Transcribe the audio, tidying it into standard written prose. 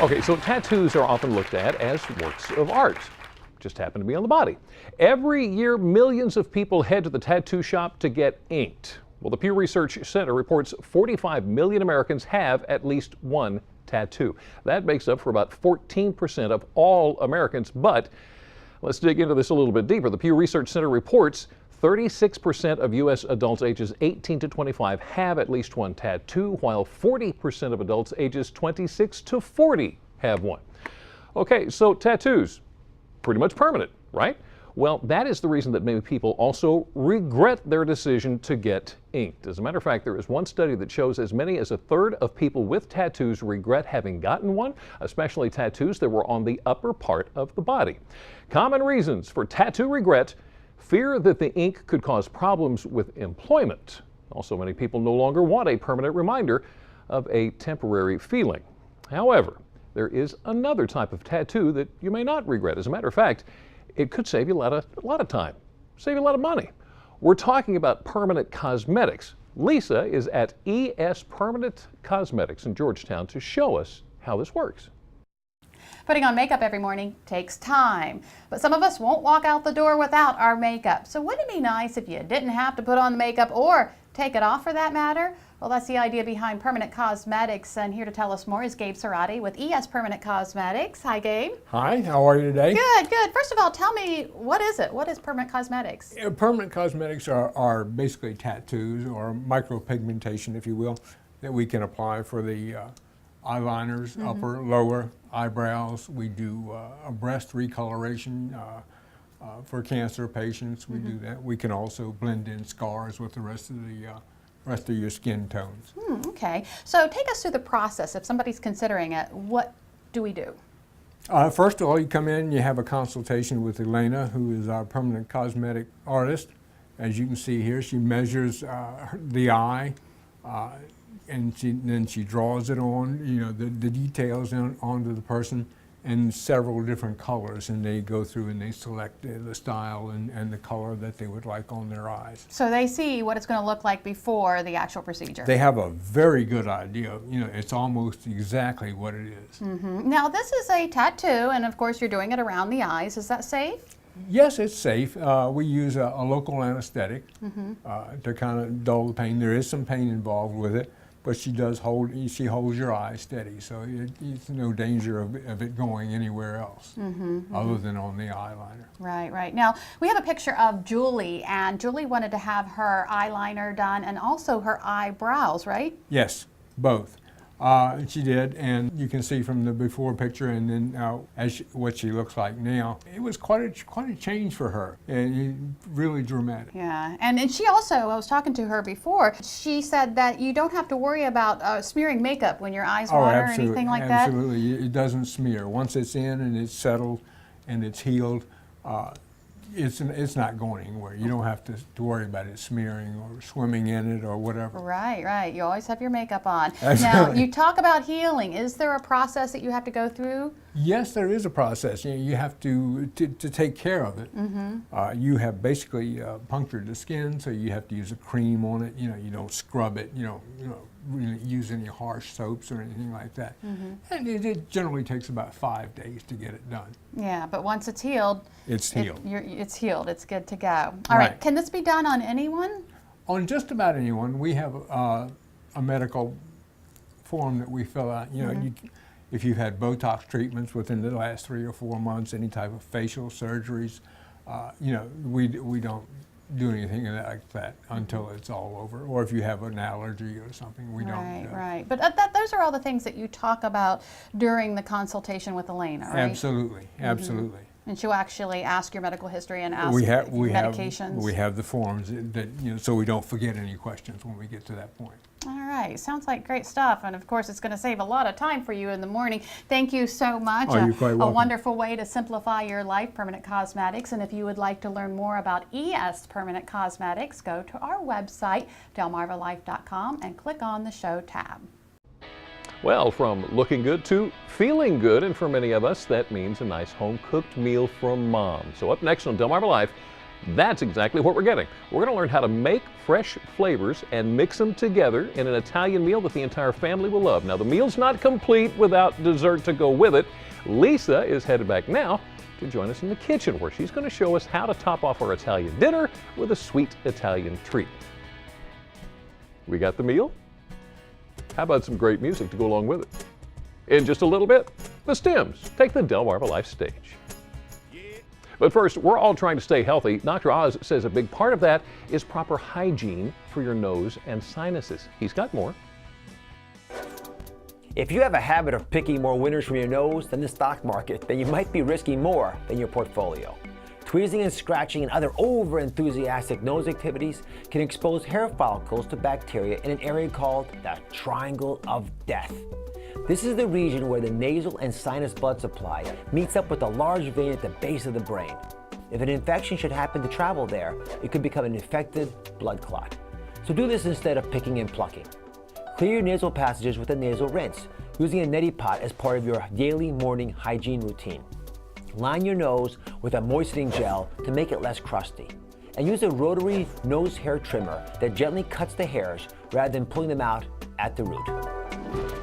Okay, so tattoos are often looked at as works of art. Just happen to be on the body. Every year, millions of people head to the tattoo shop to get inked. Well, the Pew Research Center reports 45 million Americans have at least one tattoo. That makes up for about 14% of all Americans. But let's dig into this a little bit deeper. The Pew Research Center reports 36% of U.S. adults ages 18 to 25 have at least one tattoo, while 40% of adults ages 26 to 40 have one. Okay, so tattoos, pretty much permanent, right? Well, that is the reason that many people also regret their decision to get inked. As a matter of fact, there is one study that shows as many as a third of people with tattoos regret having gotten one, especially tattoos that were on the upper part of the body. Common reasons for tattoo regret: fear that the ink could cause problems with employment. Also, many people no longer want a permanent reminder of a temporary feeling. However, there is another type of tattoo that you may not regret. As a matter of fact, it could save you a lot of time, save you a lot of money. We're talking about permanent cosmetics. Lisa is at ES Permanent Cosmetics in Georgetown to show us how this works. Putting on makeup every morning takes time, but some of us won't walk out the door without our makeup. So wouldn't it be nice if you didn't have to put on the makeup or take it off for that matter? Well, that's the idea behind Permanent Cosmetics, and here to tell us more is Gabe Cerati with ES Permanent Cosmetics. Hi, Gabe. Hi, how are you today? Good, good. First of all, tell me, what is it? What is Permanent Cosmetics? Permanent cosmetics are basically tattoos or micropigmentation, if you will, that we can apply for the eyeliners, upper, lower, eyebrows. We do a breast recoloration for cancer patients. We do that. We can also blend in scars with the rest of your skin tones. Okay, so take us through the process. If somebody's considering it, what do we do? First of all, you come in, you have a consultation with Elena, who is our permanent cosmetic artist. As you can see here, she measures the eye, and then she draws it on, the details onto the person in several different colors, and they go through and they select the style and the color that they would like on their eyes. So they see what it's going to look like before the actual procedure. They have a very good idea. It's almost exactly what it is. Now, this is a tattoo, and of course you're doing it around the eyes. Is that safe? Yes, it's safe. We use a local anesthetic to kind of dull the pain. There is some pain involved with it, but she holds your eye steady, so it's no danger of it going anywhere else other than on the eyeliner. Right, right. Now, we have a picture of Julie, and Julie wanted to have her eyeliner done and also her eyebrows, right? Yes, both. She did, and you can see from the before picture and then what she looks like now. It was quite a change for her, and really dramatic. Yeah, and she also, I was talking to her before, she said that you don't have to worry about smearing makeup when your eyes water or anything like that. Absolutely, it doesn't smear. Once it's in and it's settled and it's healed, it's not going anywhere. You don't have to worry about it smearing or swimming in it or whatever. Right, right. You always have your makeup on. Absolutely. Now, you talk about healing. Is there a process that you have to go through? Yes, there is a process. You have to take care of it. You have basically punctured the skin, so you have to use a cream on it. You don't scrub it. You don't really use any harsh soaps or anything like that. And it generally takes about 5 days to get it done. Yeah, but once it's healed, it's healed. It's healed. It's good to go. All right. Can this be done on anyone? On just about anyone. We have a medical form that we fill out. If you've had Botox treatments within the last 3 or 4 months, any type of facial surgeries, we don't do anything like that until it's all over. Or if you have an allergy or something, we don't. Right. But those are all the things that you talk about during the consultation with Elena, right? Absolutely, absolutely. And she'll actually ask your medical history and ask medications. We have the forms that so we don't forget any questions when we get to that point. All right, sounds like great stuff, and of course it's going to save a lot of time for you in the morning. Thank you so much. Oh, you're quite welcome. A wonderful way to simplify your life, Permanent Cosmetics. And if you would like to learn more about ES Permanent Cosmetics, go to our website, delmarvalife.com, and click on the show tab. Well, from looking good to feeling good, and for many of us, that means a nice home-cooked meal from Mom. So up next on Delmarva Life, That's exactly what we're getting. We're going to learn how to make fresh flavors and mix them together in an Italian meal that the entire family will love. Now, the meal's not complete without dessert to go with it. Lisa is headed back now to join us in the kitchen, where she's going to show us how to top off our Italian dinner with a sweet Italian treat. We got the meal? How about some great music to go along with it? In just a little bit, the Stems take the Delmarva Life stage. But first, we're all trying to stay healthy. Dr. Oz says a big part of that is proper hygiene for your nose and sinuses. He's got more. If you have a habit of picking more winners from your nose than the stock market, then you might be risking more than your portfolio. Tweezing and scratching and other over-enthusiastic nose activities can expose hair follicles to bacteria in an area called the Triangle of Death. This is the region where the nasal and sinus blood supply meets up with a large vein at the base of the brain. If an infection should happen to travel there, it could become an infected blood clot. So do this instead of picking and plucking. Clear your nasal passages with a nasal rinse, using a neti pot as part of your daily morning hygiene routine. Line your nose with a moistening gel to make it less crusty. And use a rotary nose hair trimmer that gently cuts the hairs rather than pulling them out at the root.